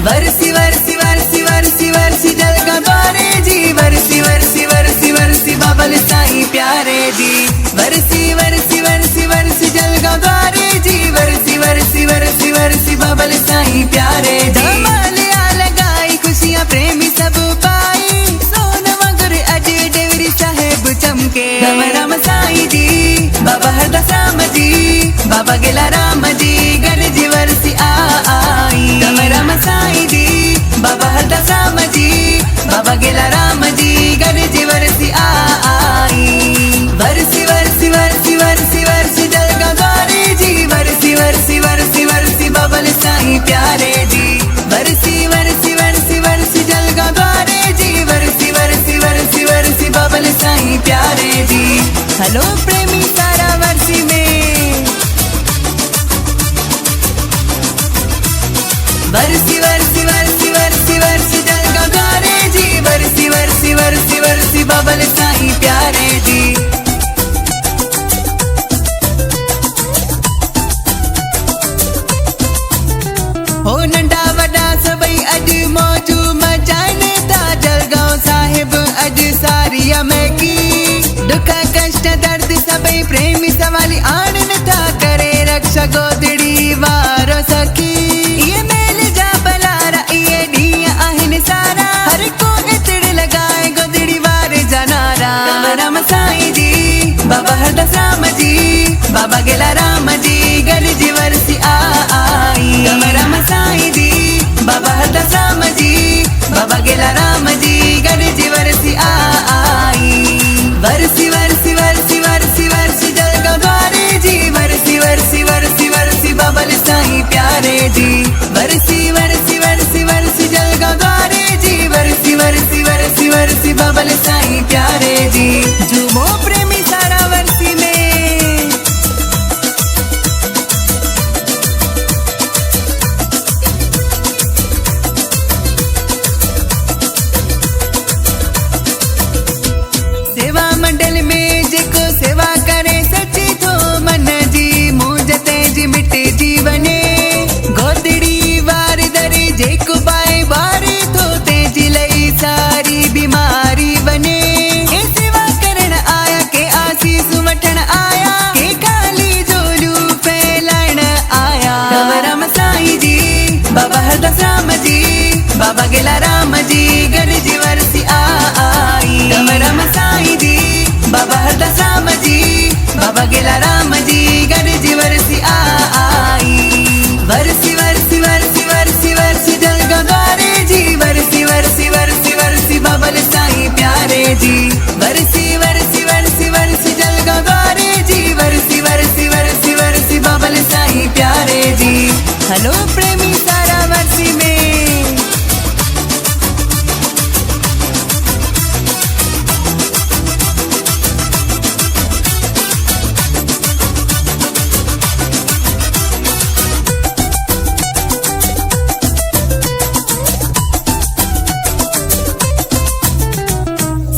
वरसी वरसी वरसी वरसी वरसी जल का द्वारे जी, वरसी वरसी वरसी वरसी बाबल साईं प्यारे जी। वरसी वरसी वरसी वरसी जल का द्वारे जी, वरसी वरसी वरसी वरसी बाबल साईं प्यारे जी। धमालिया लगाई खुशियां प्रेमी सब पाई, सोन मगर अज डेवरी साहेब चमके। राम राम साईं जी बाबा हरदास राम जी, बाबा गेला राम जी गणजी वरसी आई। राम राम साईं जी बाबा हरदास राम जी, बाबा गेला राम जी गणजी वरसी आई। वरसी वरसी वरसी वरसी वरसी जल का द्वारे जी, वरसी वरसी वरसी वरसी बाबल साईं प्यारे जी। वरसी वरसी वरसी वरसी जल का द्वारे जी, वरसी वरसी वरसी वरसी बाबल साईं प्यारे जी। हेलो प्रेमी सारा वरसी में, वरसी वरसी वरसी वरसी वरसी जल का द्वारे जी, वरसी वरसी वरसी वरसी बाबल साईं प्यारे जी। हो नंढा वॾा सभई अॼु मौजू मचाइनि था, जलगांव साहिब अॼु सारिया में की। दुख कष्ट दर्द सभई प्रेमी सवाली आणनि था, करे रक्षा गोदड़ी वारो सखी। ये मेल जा बलारा ये ॾींहं आहिनि सारा, हर को इतड़ लगाए गोदड़ी वारे जा नारा। राम राम साईं जी बाबा हरदास राम जी, बाबा गेला राम जी गणजी वरसी आई। राम राम साईं जी बाबा हरदास राम जी, बाबा गेला राम जी गणजी वरसी आई। वरसी वरसी वरसी वरसी वरसी जल का द्वारे जी, वरसी वरसी वरसी वरसी बाबल साईं प्यारे जी। वरसी वरसी वरसी वरसी जल का द्वारे जी, वरसी वरसी वरसी वरसी बाबल साईं प्यारे जी। झूमो प्रेमी सारा वरसी में, सेवा मंडल में जेको सेवा करे सची थो मन जी, मूंझ तेजी मिटे जीवने। गोदड़ी वार दरे जेको पाए वारी थो, तेजी लई सारी बीमारी बने। के सेवा करण आया के आसीस वठण आया, के खाली झोलू फैलाइण आया। राम राम साईं जी बाबा हरदास राम जी, बाबा गेला राम जी गणजी वरसी आई। राम राम साईं जी बाबा हरदास राम जी, बाबा गेला राम जी गणजी वरसी आई। वरसी वरसी वरसी वरसी वरसी जल का द्वारे जी, वरसी वरसी वरसी वरसी बाबल साईं प्यारे जी। वरसी वरसी वरसी वरसी जल का द्वारे जी, वरसी वरसी वरसी वरसी बाबल साईं प्यारे जी। हेलो प्रेमी सारा वरसी में,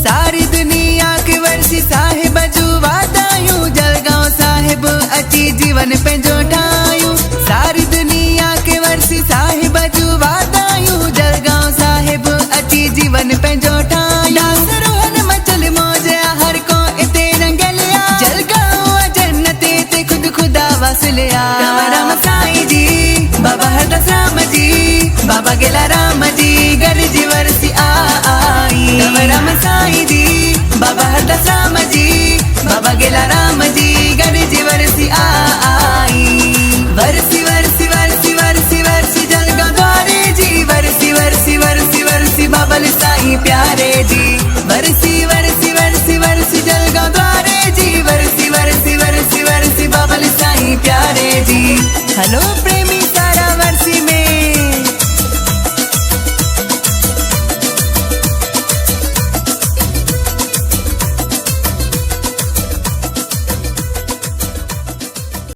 सारी दुनिया के वरसी साहिब जू वादायूं, जलगांव साहिब अची जीवन पंहिंजो ठायूं। सारी दुनिया के वरसी साहिब जू वादायूं, जलगांव साहिब अची जीवन पंहिंजो ठायूं। रोहन मचल मौज हर को इते रंगलिया, जलगांव जन्नते ते खुद खुदा वसलिया। राम राम साईं जी बाबा हरदास राम जी, बाबा गेला राम जी गणजी वरसी आई। राम राम साईं जी बाबा हरदास राम जी, बाबा गेला राम जी गणजी वरसी आई। वरसी वरसी वरसी वरसी वरसी जल का द्वारे जी, वरसी वरसी वरसी वरसी बाबल साईं प्यारे जी। वरसी वरसी वरसी वरसी जल का द्वारे जी, वरसी वरसी वरसी वरसी बाबल साईं प्यारे जी। हेलो